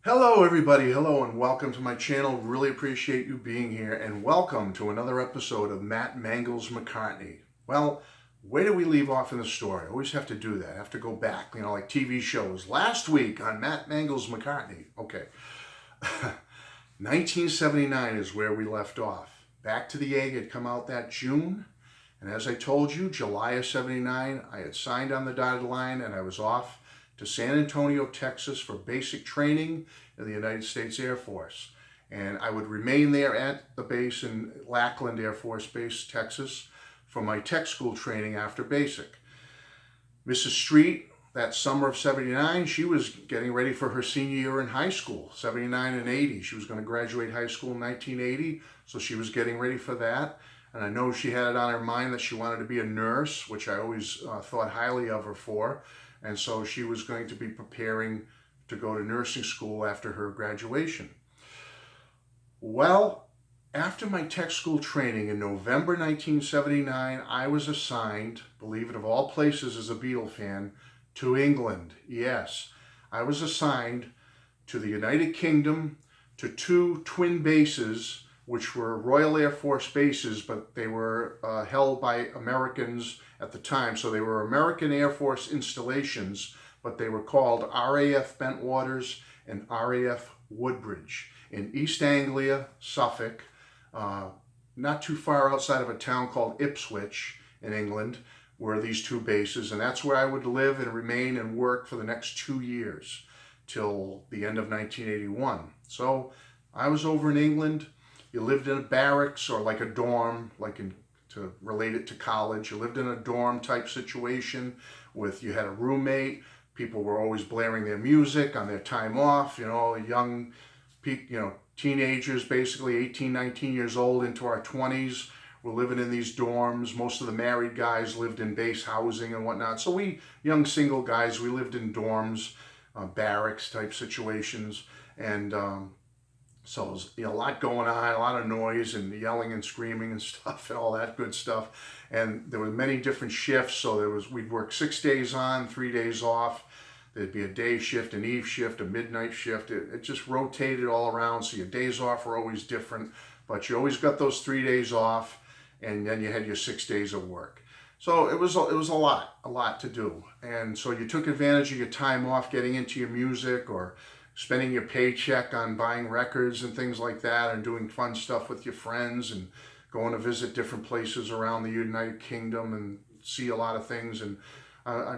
Hello everybody, hello and welcome to my channel. Really appreciate you being here and welcome to another episode of Mangles McCartney. Well, where do we leave off in the story? I always have to do that. I have to go back, like TV shows. Last week on Mangles McCartney. Okay. 1979 is where we left off. Back to the Egg had come out that June. And as I told you, July of 79, I had signed on the dotted line and I was off to San Antonio, Texas for basic training in the United States Air Force. And I would remain there at the base in Lackland Air Force Base, Texas, for my tech school training after basic. Mrs. Street, that summer of 79, she was getting ready for her senior year in high school, 79 and 80. She was going to graduate high school in 1980, so she was getting ready for that. And I know she had it on her mind that she wanted to be a nurse, which I always thought highly of her for. And so she was going to be preparing to go to nursing school after her graduation. Well, after my tech school training in November 1979, I was assigned, believe it of all places as a Beatle fan, to England. Yes, I was assigned to the United Kingdom to two twin bases, which were Royal Air Force bases, but they were held by Americans at the time. So they were American Air Force installations, but they were called RAF Bentwaters and RAF Woodbridge in East Anglia, Suffolk, not too far outside of a town called Ipswich in England, were these two bases. And that's where I would live and remain and work for the next 2 years till the end of 1981. So I was over in England. You lived in a barracks or like a dorm, to relate it to college. You lived in a dorm type situation you had a roommate. People were always blaring their music on their time off. Young, teenagers, basically 18, 19 years old into our 20s. We're living in these dorms. Most of the married guys lived in base housing and whatnot. So we, young single guys, we lived in dorms, barracks type situations. And so it was a lot going on, a lot of noise and yelling and screaming and stuff and all that good stuff. And there were many different shifts. So we'd work 6 days on, 3 days off. There'd be a day shift, an eve shift, a midnight shift. It just rotated all around. So your days off were always different, but you always got those 3 days off, and then you had your 6 days of work. So it was a lot to do. And so you took advantage of your time off getting into your music or spending your paycheck on buying records and things like that and doing fun stuff with your friends and going to visit different places around the United Kingdom and see a lot of things. And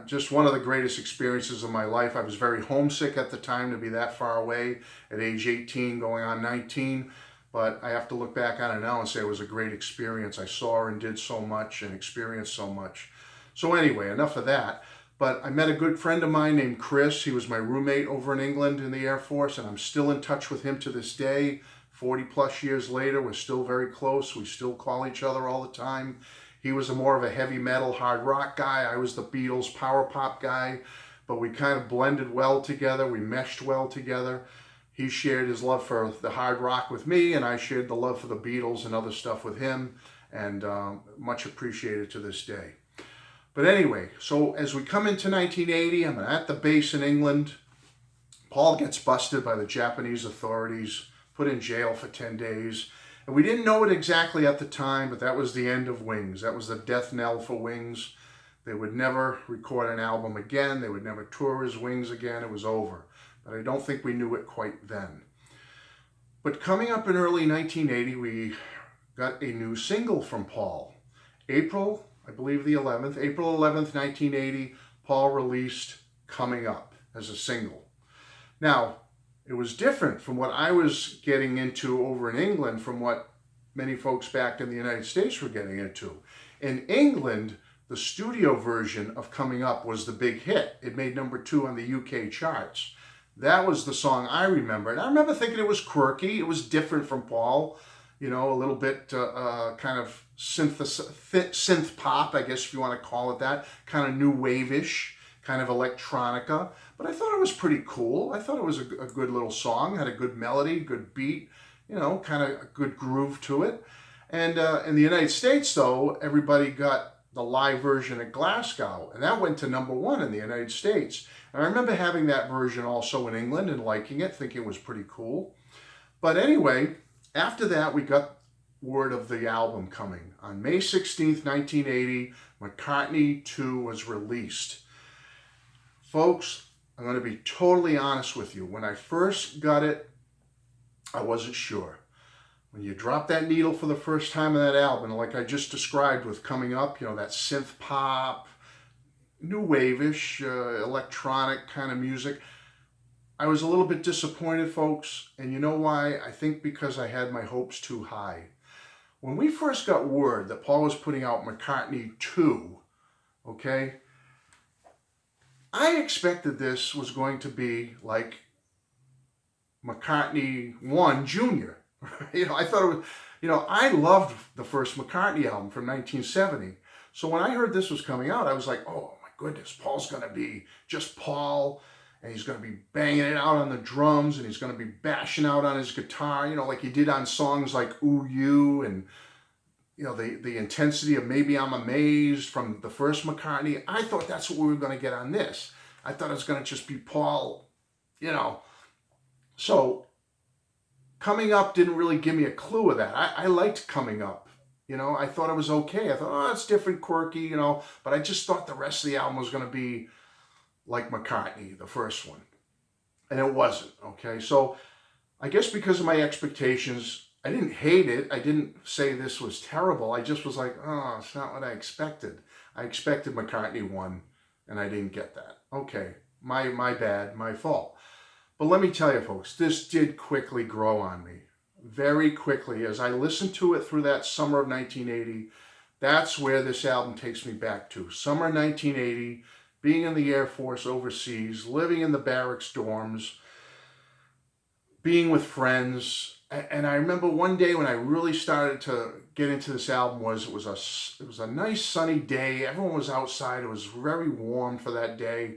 just one of the greatest experiences of my life. I was very homesick at the time to be that far away at age 18 going on 19. But I have to look back on it now and say it was a great experience. I saw and did so much and experienced so much. So anyway, enough of that. But I met a good friend of mine named Chris. He was my roommate over in England in the Air Force, and I'm still in touch with him to this day. 40 plus years later, we're still very close. We still call each other all the time. He was more of a heavy metal, hard rock guy. I was the Beatles power pop guy, but we kind of blended well together. We meshed well together. He shared his love for the hard rock with me, and I shared the love for the Beatles and other stuff with him, and much appreciated to this day. But anyway, so as we come into 1980, I'm at the base in England. Paul gets busted by the Japanese authorities, put in jail for 10 days. And we didn't know it exactly at the time, but that was the end of Wings. That was the death knell for Wings. They would never record an album again. They would never tour as Wings again. It was over. But I don't think we knew it quite then. But coming up in early 1980, we got a new single from Paul. April 11th, 1980, Paul released Coming Up as a single. Now, it was different from what I was getting into over in England from what many folks back in the United States were getting into. In England, the studio version of Coming Up was the big hit. It made #2 on the UK charts. That was the song I remember. And I remember thinking it was quirky. It was different from Paul. A little bit kind of synth pop, I guess if you want to call it that, kind of new wave-ish, kind of electronica. But I thought it was pretty cool. I thought it was a good little song, had a good melody, good beat, kind of a good groove to it. And in the United States, though, everybody got the live version at Glasgow, and that went to #1 in the United States. And I remember having that version also in England and liking it, thinking it was pretty cool. But anyway, after that, we got word of the album coming. On May 16th, 1980, McCartney 2 was released. Folks, I'm going to be totally honest with you. When I first got it, I wasn't sure. When you drop that needle for the first time in that album, like I just described with Coming Up, you know, that synth pop, new wave-ish, electronic kind of music, I was a little bit disappointed, folks. And you know why? I think because I had my hopes too high. When we first got word that Paul was putting out McCartney 2, okay, I expected this was going to be like McCartney 1 Jr. You know, I thought it was, you know, I loved the first McCartney album from 1970. So when I heard this was coming out, I was like, oh my goodness, Paul's going to be just Paul, and he's going to be banging it out on the drums, and he's going to be bashing out on his guitar, you know, like he did on songs like Ooh You, and, you know, the intensity of Maybe I'm Amazed from the first McCartney. I thought that's what we were going to get on this. I thought it was going to just be Paul, you know. So Coming Up didn't really give me a clue of that. I liked Coming Up. You know, I thought it was okay. I thought, oh, it's different, quirky, you know. But I just thought the rest of the album was going to be like McCartney, the first one. And it wasn't, okay? So I guess because of my expectations, I didn't hate it. I didn't say this was terrible. I just was like, oh, it's not what I expected. I expected McCartney 1, and I didn't get that. Okay, my bad, my fault. But let me tell you, folks, this did quickly grow on me. Very quickly. As I listened to it through that summer of 1980, that's where this album takes me back to. Summer 1980, being in the Air Force overseas, living in the barracks dorms, being with friends. And I remember one day when I really started to get into this album it was a nice sunny day. Everyone was outside. It was very warm for that day.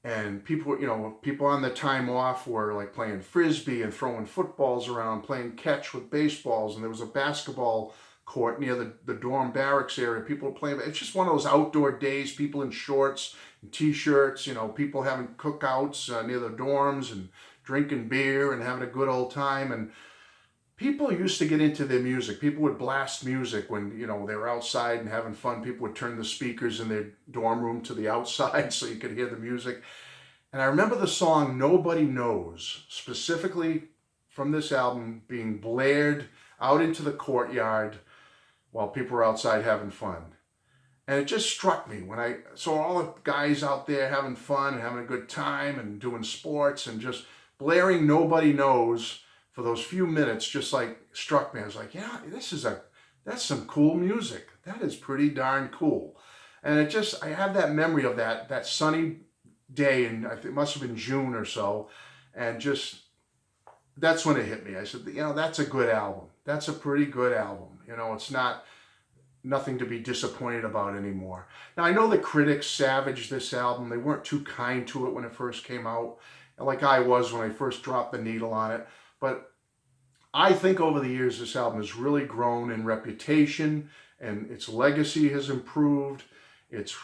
And people, you know, people on the time off were like playing frisbee and throwing footballs around, playing catch with baseballs. And there was a basketball court near the dorm barracks area. People were playing. It's just one of those outdoor days, people in shorts and t-shirts, you know, people having cookouts near the dorms and drinking beer and having a good old time. And people used to get into their music. People would blast music when, you know, they were outside and having fun. People would turn the speakers in their dorm room to the outside so you could hear the music. And I remember the song Nobody Knows, specifically from this album, being blared out into the courtyard while people were outside having fun. And it just struck me when I saw all the guys out there having fun and having a good time and doing sports and just blaring Nobody Knows for those few minutes, just like struck me. I was like, yeah, that's some cool music. That is pretty darn cool. And I have that memory of that sunny day, and I think it must have been June or so, and just, that's when it hit me. I said, you know, that's a good album. That's a pretty good album. You know, it's nothing to be disappointed about anymore. Now, I know the critics savaged this album. They weren't too kind to it when it first came out, like I was when I first dropped the needle on it. But I think over the years, this album has really grown in reputation, and its legacy has improved. Its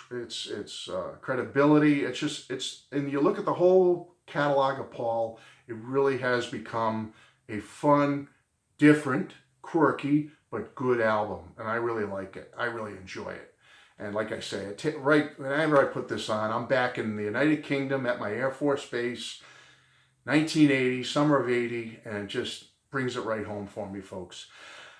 credibility. And you look at the whole catalog of Paul, it really has become a fun, different, quirky, but good album. And I really like it. I really enjoy it. And like I say, right whenever I put this on, I'm back in the United Kingdom at my Air Force base, 1980, summer of 80, and it just brings it right home for me, folks.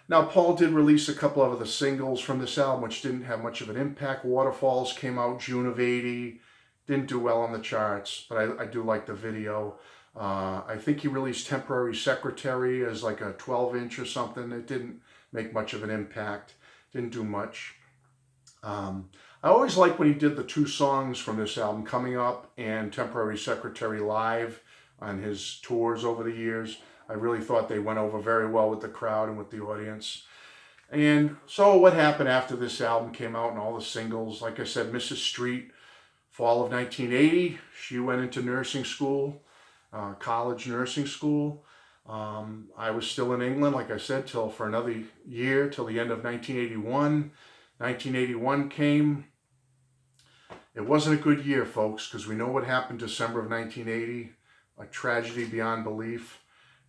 Now, Paul did release a couple of other singles from this album, which didn't have much of an impact. Waterfalls came out June of 80, didn't do well on the charts, but I do like the video. I think he released Temporary Secretary as like a 12-inch or something. It didn't make much of an impact, didn't do much. I always liked when he did the 2 songs from this album, Coming Up and Temporary Secretary live on his tours over the years. I really thought they went over very well with the crowd and with the audience. And so what happened after this album came out and all the singles? Like I said, Mrs. Street, fall of 1980, she went into nursing school, college nursing school. I was still in England, like I said, for another year, till the end of 1981. 1981 came. It wasn't a good year, folks, because we know what happened December of 1980, a tragedy beyond belief.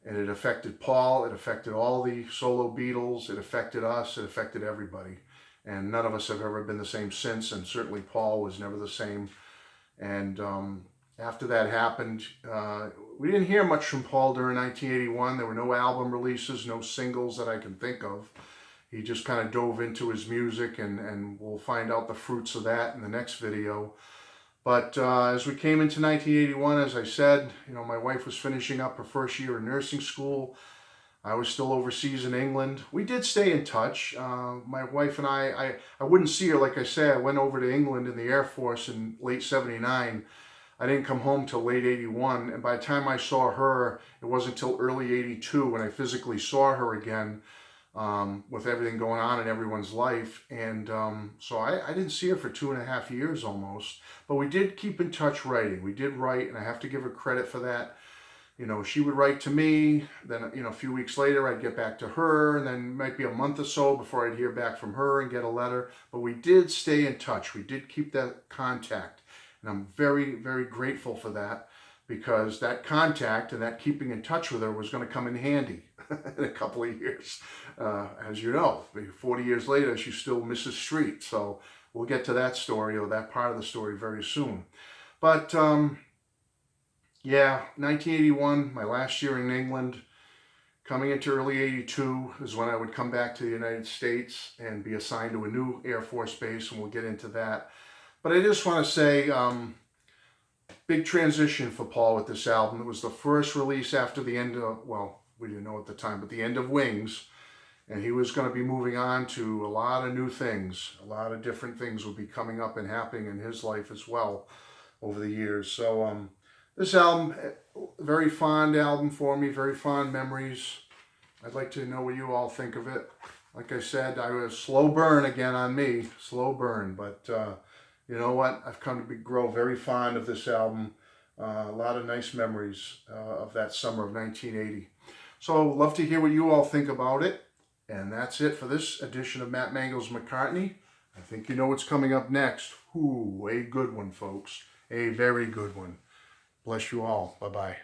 And it affected Paul, it affected all the solo Beatles, it affected us, it affected everybody. And none of us have ever been the same since, and certainly Paul was never the same. And after that happened, we didn't hear much from Paul during 1981. There were no album releases, no singles that I can think of. He just kind of dove into his music, and we'll find out the fruits of that in the next video. But as we came into 1981, as I said, my wife was finishing up her first year in nursing school. I was still overseas in England. We did stay in touch. My wife and I wouldn't see her, like I said. I went over to England in the Air Force in late 79. I didn't come home till late 81. And by the time I saw her, it wasn't till early 82 when I physically saw her again, with everything going on in everyone's life. And so I didn't see her for 2.5 years almost. But we did keep in touch writing. We did write, and I have to give her credit for that. She would write to me, then, a few weeks later I'd get back to her, and then it might be a month or so before I'd hear back from her and get a letter. But we did stay in touch. We did keep that contact. And I'm very, very grateful for that, because that contact and that keeping in touch with her was going to come in handy in a couple of years. As you know, 40 years later, she's still Mrs. Street. So we'll get to that story, or that part of the story, very soon. But yeah, 1981, my last year in England. Coming into early 82 is when I would come back to the United States and be assigned to a new Air Force base, and we'll get into that. But I just want to say, big transition for Paul with this album. It was the first release after the end of, well, we didn't know at the time, but the end of Wings. And he was going to be moving on to a lot of new things. A lot of different things would be coming up and happening in his life as well over the years. So this album, very fond album for me, very fond memories. I'd like to know what you all think of it. Like I said, I was slow burn again on me, slow burn. But you know what? I've come to grow very fond of this album. A lot of nice memories of that summer of 1980. So love to hear what you all think about it. And that's it for this edition of Matt Mangles McCartney. I think you know what's coming up next. Ooh, a good one, folks. A very good one. Bless you all. Bye-bye.